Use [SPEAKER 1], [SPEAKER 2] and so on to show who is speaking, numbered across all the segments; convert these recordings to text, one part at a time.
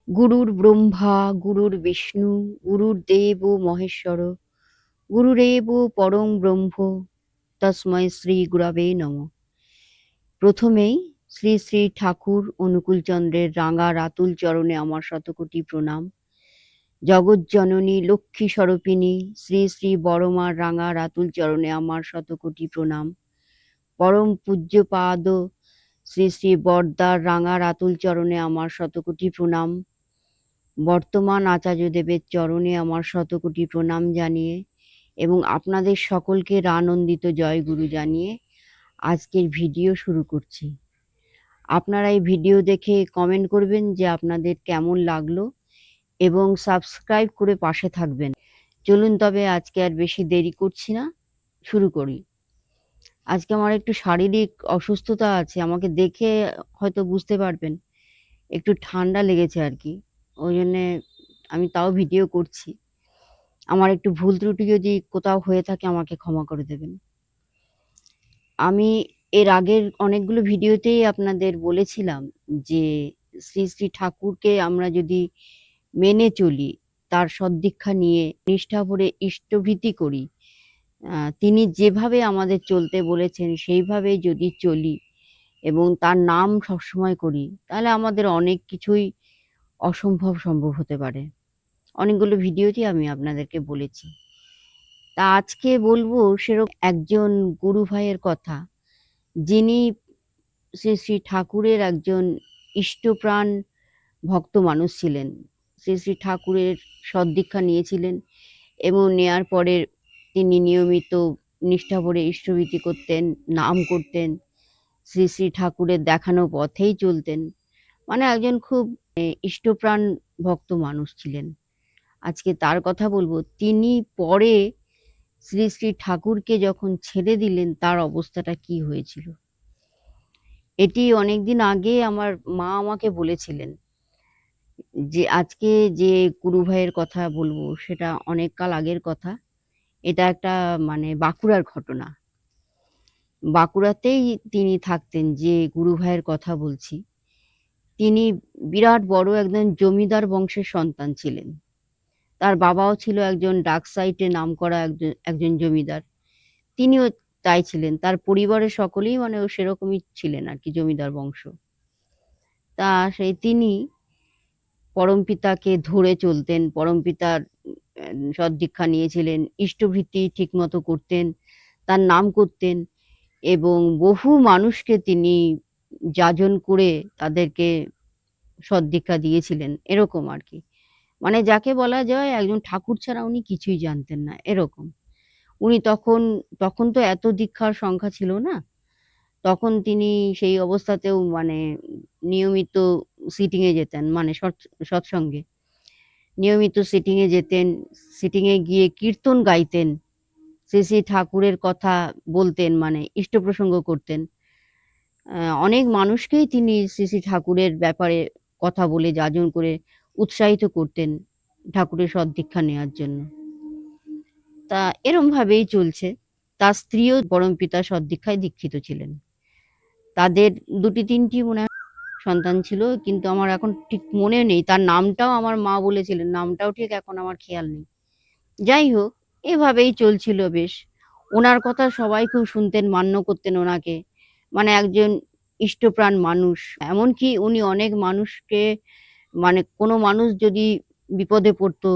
[SPEAKER 1] গুরুর ব্রহ্মা গুরুর্বিষ্ণু গুরুর্দেব মহেশ্বর গুরুরেব পরং ব্রহ্ম তস্মৈ শ্রী গুরবে নমঃ। প্রথমেই শ্রী শ্রী ঠাকুর অনুকূলচন্দ্রের রাঙা রাতুল চরণে আমার শতকোটি প্রণাম। জগজ্জননী লক্ষ্মী স্বরূপিণী শ্রী শ্রী বড়মার রাঙা রাতুল চরণে আমার শতকোটি প্রণাম। পরম পূজ্যপাদ শ্রী শ্রী বরদার রাঙা রাতুল চরণে আমার শতকোটি প্রণাম। বর্তমান আচার্যদেবের চরণে আমার শতকোটি প্রণাম জানিয়ে এবং আপনাদের সকলকে আনন্দিত জয় গুরু জানিয়ে আজকের ভিডিও শুরু করছি। আপনারা এই ভিডিও দেখে কমেন্ট করবেন যে আপনাদের কেমন লাগলো এবং সাবস্ক্রাইব করে পাশে থাকবেন। চলুন তবে আজকে আর বেশি দেরি করছি না, শুরু করি। আজকে আমার একটু শারীরিক অসুস্থতা আছে, আমাকে দেখে হয়তো বুঝতে পারবেন একটু ঠান্ডা লেগেছে আর কি, ওই জন্যে আমি তাও ভিডিও করছি। আমার একটু ভুল ত্রুটি যদি কোথাও হয়ে থাকে আমাকে ক্ষমা করে দেবেন। আমি এর আগের অনেকগুলো ভিডিওতেই আপনাদের বলেছিলাম যে শ্রী শ্রী ঠাকুরকে আমরা যদি মেনে চলি, তার সদ্দীক্ষা নিয়ে নিষ্ঠা ভরে ইষ্টভীতি করি, তিনি যেভাবে আমাদের চলতে বলেছেন সেইভাবে যদি চলি এবং তার নাম সবসময় করি, তাহলে আমাদের অনেক কিছুই অসম্ভব সম্ভব হতে পারে। অনেকগুলো ভিডিওতেই আমি আপনাদেরকে বলেছি। তা আজকে বলবো সেরকম একজন গুরু ভাইয়ের কথা, যিনি শ্রী শ্রী ঠাকুরের একজন ইষ্টপ্রাণ ভক্ত মানুষ ছিলেন। শ্রী শ্রী ঠাকুরের সদ্দীক্ষা নিয়েছিলেন এবং নেয়ার পরে তিনি নিয়মিত নিষ্ঠা ভরে ইষ্টভীতি করতেন, নাম করতেন, শ্রী শ্রী ঠাকুরের দেখানো পথেই চলতেন। মানে একজন খুব ইষ্টপ্রাণ ভক্ত মানুষ ছিলেন। আজকে তার কথা বলবো। তিনি পরে শ্রী শ্রী ঠাকুরকে যখন ছেড়ে দিলেন তার অবস্থাটা কি হয়েছিল। এটি অনেকদিন আগে আমার মা আমাকে বলেছিলেন যে আজকে যে গুরু ভাইয়ের কথা বলবো সেটা অনেক কাল আগের কথা। এটা একটা মানে বাঁকুড়ার ঘটনা। বাঁকুড়াতেই তিনি থাকতেন যে গুরু ভাইয়ের কথা বলছি। তিনি বিরাট বড় একজন জমিদার বংশের সন্তান ছিলেন। তার বাবাও ছিল একজন ডাক সাইটে নামকরা একজন জমিদার। তিনিও তাই ছিলেন। তার পরিবারের সকলেই মানে ও সেরকমই ছিলেন আর কি, জমিদার বংশ। তা সেই তিনি পরমপিতাকে ধরে চলতেন, পরমপিতার সদ্দীক্ষা নিয়েছিলেন, ইষ্টভীতি ঠিকমতো করতেন, তার নাম করতেন এবং বহু মানুষকে তিনি যাজন করে তাদেরকে সদ্দীক্ষা দিয়েছিলেন, এরকম আর কি। মানে যাকে বলা যায় একজন ঠাকুর ছাড়া উনি কিছুই জানতেন না, এরকম। উনি তখন তখন তো এত দীক্ষার সংখ্যা ছিল না। তখন তিনি সেই অবস্থাতেও মানে নিয়মিত সিটিং এ যেতেন, মানে সৎসঙ্গে নিয়মিত সিটিং এ যেতেন। সিটিং এ গিয়ে কীর্তন গাইতেন, শ্রী শ্রী ঠাকুরের কথা বলতেন, মানে ইষ্ট প্রসঙ্গ করতেন। অনেক মানুষকেই তিনি শ্রী শ্রী ঠাকুরের ব্যাপারে কথা বলে যাজন করে উৎসাহিত করতেন ঠাকুরের সদ্দীক্ষা নেওয়ার জন্য। তা এরম ভাবেই চলছে। তার স্ত্রীও পরমপিতার সদ্দীক্ষায় দীক্ষিত ছিলেন। তাদের ২টি-৩টি মনে হয় সন্তান ছিল, কিন্তু আমার এখন ঠিক মনে নেই। তার নামটাও আমার মা বলেছিলেন, নামটাও ঠিক এখন আমার খেয়াল নেই। যাই হোক, এভাবেই চলছিল বেশ। ওনার কথা সবাই খুব শুনতেন, মান্য করতেন ওনাকে। মানে একজন ইষ্টপ্রাণ মানুষ। এমনকি উনি অনেক মানুষকে, মানে কোনো মানুষ যদি বিপদে পড়তো,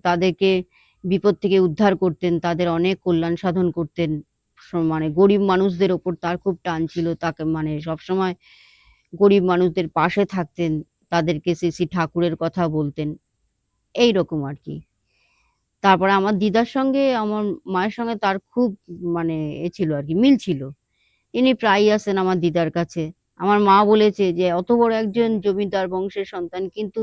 [SPEAKER 1] তাদেরকে বিপদ থেকে উদ্ধার করতেন, তাদের অনেক কল্যাণ সাধন করতেন। মানে গরিব মানুষদের ওপর তার খুব টান ছিল। তাকে মানে সবসময় গরিব মানুষদের পাশে থাকতেন, তাদেরকে শ্রী শ্রী ঠাকুরের কথা বলতেন, এইরকম আর কি। তারপরে আমার দিদার সঙ্গে আমার মায়ের সঙ্গে তার খুব মানে ছিল আর কি, মিল ছিল। তিনি প্রায়ই আসেন আমার দিদার কাছে। আমার মা বলেছে যে অত বড় একজন জমিদার বংশের সন্তান, কিন্তু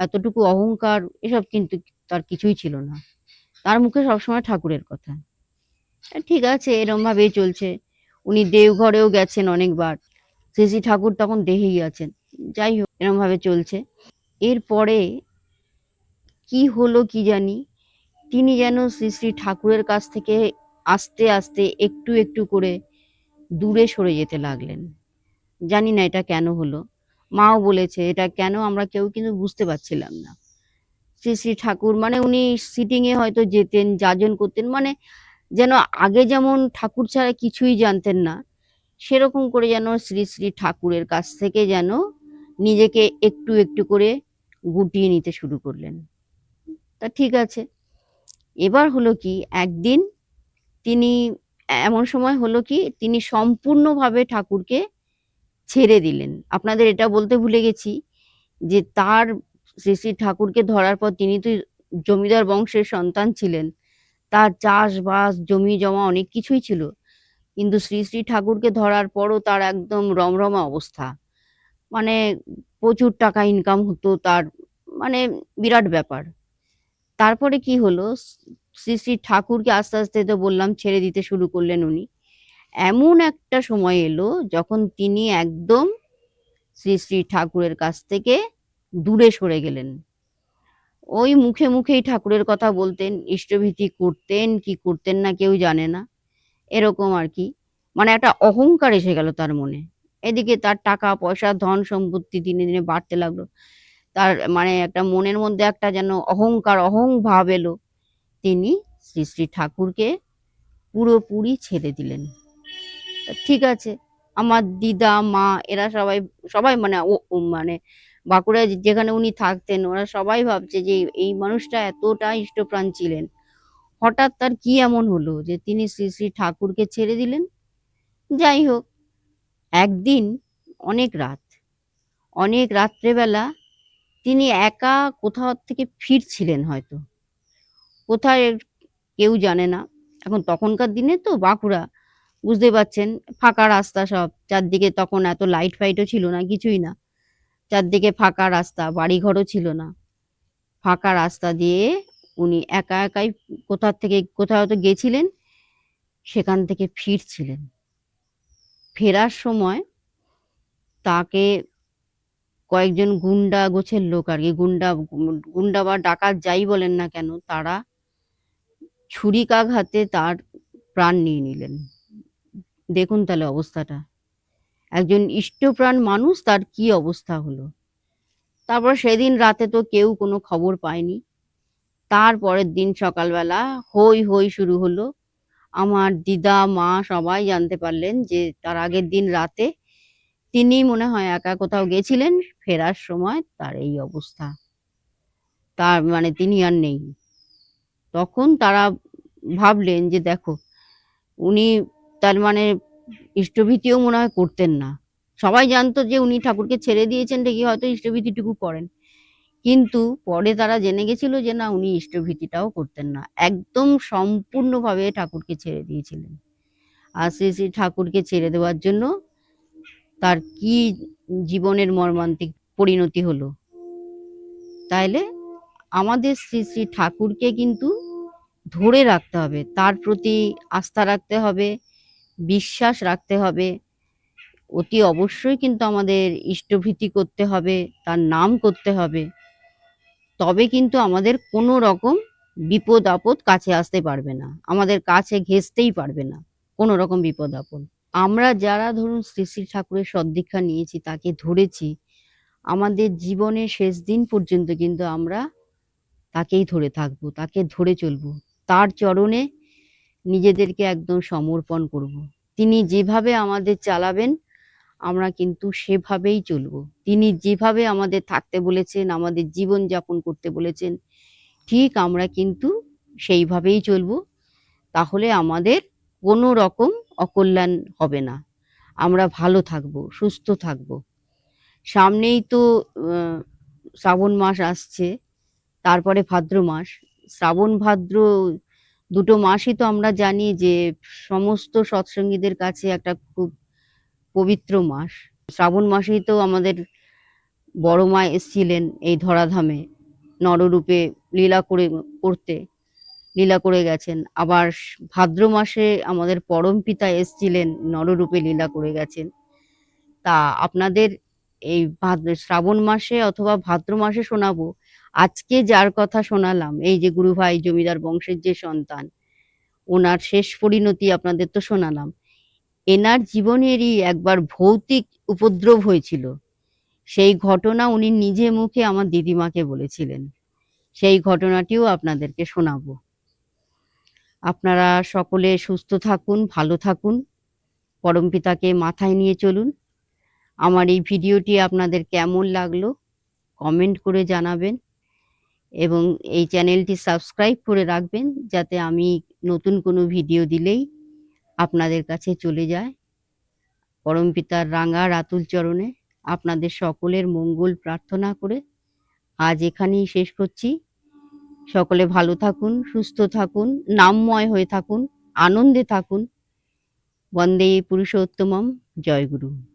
[SPEAKER 1] এতটুকু অহংকার এসব কিন্তু তার কিছুই ছিল না। তার মুখে সবসময় ঠাকুরের কথা। ঠিক আছে, এরম ভাবেই চলছে। উনি দেওঘরেও গেছেন অনেকবার। শ্রী শ্রী ঠাকুর তখন দেহেই আছেন। যাই হোক, এরম ভাবে চলছে। এরপরে কি হলো কি জানি, তিনি যেন শ্রী শ্রী ঠাকুরের কাছ থেকে আস্তে আস্তে একটু একটু করে দূরে সরে যেতে লাগলেন। জানি না এটা কেন হলো। মাও বলেছে এটা কেন আমরা কেউ কিন্তু বুঝতে পারছিলাম না। শ্রী শ্রী ঠাকুর মানে উনি সিটিং এ হয়তো যেতেন, যাজন করতেন, মানে যেন আগে যেমন ঠাকুর ছাড়া কিছুই জানতেন না, সেরকম করে যেন শ্রী শ্রী ঠাকুরের কাছ থেকে যেন নিজেকে একটু একটু করে গুটিয়ে নিতে শুরু করলেন। তা ঠিক আছে। এবার হলো কি, একদিন তিনি এমন সময় হলো কি তিনি সম্পূর্ণভাবে ঠাকুরকে ছেড়ে দিলেন। আপনাদের এটা বলতে ভুলে গেছি যে তার শ্রী শ্রী ঠাকুরকে ধরার পর তিনি তো জমিদার বংশের সন্তান ছিলেন। তার চাষবাস, জমি-জমা অনেক কিছুই ছিল। কিন্তু শ্রী শ্রী ঠাকুরকে ধরার পরও তার একদম রমরমা অবস্থা। মানে প্রচুর টাকা ইনকাম হতো তার, মানে বিরাট ব্যাপার। তারপরে কি হলো, শ্রী শ্রী ঠাকুরকে আস্তে, আস্তে তো বললাম ছেড়ে দিতে শুরু করলেন উনি। এমন একটা সময় এলো যখন তিনি একদম শ্রী শ্রী ঠাকুরের কাছ থেকে দূরে সরে গেলেন। ওই মুখে, মুখেই ঠাকুরের কথা বলতেন, ইষ্টভীতি করতেন কি করতেন না কেউ জানে না। এরকম আরকি। মানে একটা অহংকার এসে গেল তার মনে। এদিকে তার টাকা-পয়সা, ধন-সম্পত্তি দিনে, দিনে বাড়তে লাগলো। তার মানে একটা মনের মধ্যে একটা যেন অহংকার, অহং ভাব এলো। তিনি শ্রী শ্রী ঠাকুরকে পুরোপুরি ছেড়ে দিলেন। ঠিক আছে। আমার দিদা, মা এরা সবাই, সবাই মানে মানে বাঁকুড়ায় যেখানে উনি থাকতেন ওরা সবাই ভাবছে যে এই মানুষটা এতটা ইষ্টপ্রাণ ছিলেন। হঠাৎ তার কি এমন হলো যে তিনি শ্রী শ্রী ঠাকুরকে ছেড়ে দিলেন? যাই হোক, একদিন অনেক রাত, অনেক রাত্রেবেলা তিনি একা কোথাও থেকে ফিরছিলেন হয়তো। কোথায় কেউ জানে না। এখন তখনকার দিনে তো বাঁকুড়া, বুঝতেই পারছেন, ফাঁকা রাস্তা সব। চারদিকে তখন এত লাইট ফাইটও ছিল না, কিছুই না। চারদিকে ফাঁকা রাস্তা, বাড়িঘরও ছিল না। ফাঁকা রাস্তা দিয়ে উনি একা একাই কোথাও হয়তো গেছিলেন, সেখান থেকে ফিরছিলেন। ফেরার সময় তাকে কয়েকজন গুন্ডা গোছের লোক আরকি, গুন্ডা বা ডাকাত যাই বলেন না কেন, তারা ছুরিকাঘাতে তার প্রাণ নিয়ে নিলেন। দেখুন তাহলে অবস্থাটা। একজন ইষ্টপ্রাণ মানুষ তার কি অবস্থা হলো। তারপর সেদিন রাতে তো কেউ কোনো খবর পায়নি। তার পরের দিন সকালবেলা হৈ হৈ শুরু হলো। আমার দিদা, মা সবাই জানতে পারলেন যে তার আগের দিন রাতে তিনি মনে হয় একা কোথাও গেছিলেন। ফেরার সময় তার এই অবস্থা। তার মানে তিনি আর নেই। তখন তারা ভাবলেন যে দেখো, উনি তার মানে ইষ্টভীতিও মনে হয় করতেন না। সবাই জানতো যে উনি ঠাকুরকে ছেড়ে দিয়েছেন ঠিকই, হয়তো ইষ্টভীতিটুকু করেন। কিন্তু পরে তারা জেনে গেছিল যে না, উনি ইষ্টভীতিটাও করতেন না। একদম সম্পূর্ণভাবে ঠাকুরকে ছেড়ে দিয়েছিলেন। আর শ্রী শ্রী ঠাকুরকে ছেড়ে দেওয়ার জন্য তার কি জীবনের মর্মান্তিক পরিণতি হলো। তাইলে আমাদের শ্রী শ্রী ঠাকুরকে কিন্তু ধরে রাখতে হবে। তার প্রতি আস্থা রাখতে হবে, বিশ্বাস রাখতে হবে। অতি অবশ্যই কিন্তু আমাদের ইষ্টভীতি করতে হবে, তার নাম করতে হবে। তবে কিন্তু আমাদের কোনো রকম বিপদ-আপদ কাছে আসতে পারবে না। আমাদের কাছে ঘেঁষতেই পারবে না কোনো রকম বিপদ-আপদ। আমরা যারা ধরুন শ্রী শ্রী ঠাকুরের সদ্দীক্ষা নিয়েছি, তাকে ধরেছি, আমাদের জীবনের শেষ দিন পর্যন্ত কিন্তু আমরা তাকেই ধরে থাকবো, তাকে ধরে চলবো। তার চরণে নিজেদেরকে একদম সমর্পণ করব। তিনি যেভাবে আমাদের চালাবেন আমরা কিন্তু সেভাবেই চলবো। তিনি যেভাবে আমাদের থাকতে বলেছেন, আমাদের জীবনযাপন করতে বলেছেন, ঠিক আমরা কিন্তু সেইভাবেই চলবো। তাহলে আমাদের কোনো রকম অকল্যাণ হবে না। আমরা ভালো থাকবো, সুস্থ থাকবো। সামনেই তো আ শ্রাবণ মাস আসছে, তারপরে ভাদ্র মাস। শ্রাবণ, ভাদ্র ২ টো মাসই তো আমরা জানি যে সমস্ত সৎসঙ্গীদের কাছে একটা খুব পবিত্র মাস। শ্রাবণ মাসেই তো আমাদের বড় মা এসছিলেন এই ধরাধামে নররূপে লীলা করতে, লীলা করে গেছেন। আবার ভাদ্র মাসে আমাদের পরমপিতা এসছিলেন, নররূপে লীলা করে গেছেন। তা আপনাদের এই শ্রাবণ মাসে অথবা ভাদ্র মাসে শোনাবো, আজকে যার কথা শোনালাম, এই যে গুরুভাই জমিদার বংশের যে সন্তান, ওনার শেষ পরিণতি আপনাদের তো শোনালাম। এনার জীবনেরই একবার ভৌতিক উপদ্রব হয়েছিল। সেই ঘটনা উনি নিজে মুখে আমার দিদিমাকে বলেছিলেন। সেই ঘটনাটিও আপনাদেরকে শোনাবো। আপনারা সকলে সুস্থ থাকুন, ভালো থাকুন, পরমপিতাকে মাথায় নিয়ে চলুন। আমার এই ভিডিওটি আপনাদের কেমন লাগলো কমেন্ট করে জানাবেন এবং এই চ্যানেলটি সাবস্ক্রাইব করে রাখবেন যাতে আমি নতুন কোনো ভিডিও দিলেই আপনাদের কাছে চলে যায়। পরমপিতার রাঙা রাতুল চরণে আপনাদের সকলের মঙ্গল প্রার্থনা করে আজ এখানেই শেষ করছি। সকলে ভালো থাকুন, সুস্থ থাকুন, নামময় হয়ে থাকুন, আনন্দে থাকুন। বন্দে পুরুষোত্তমম। জয় গুরু।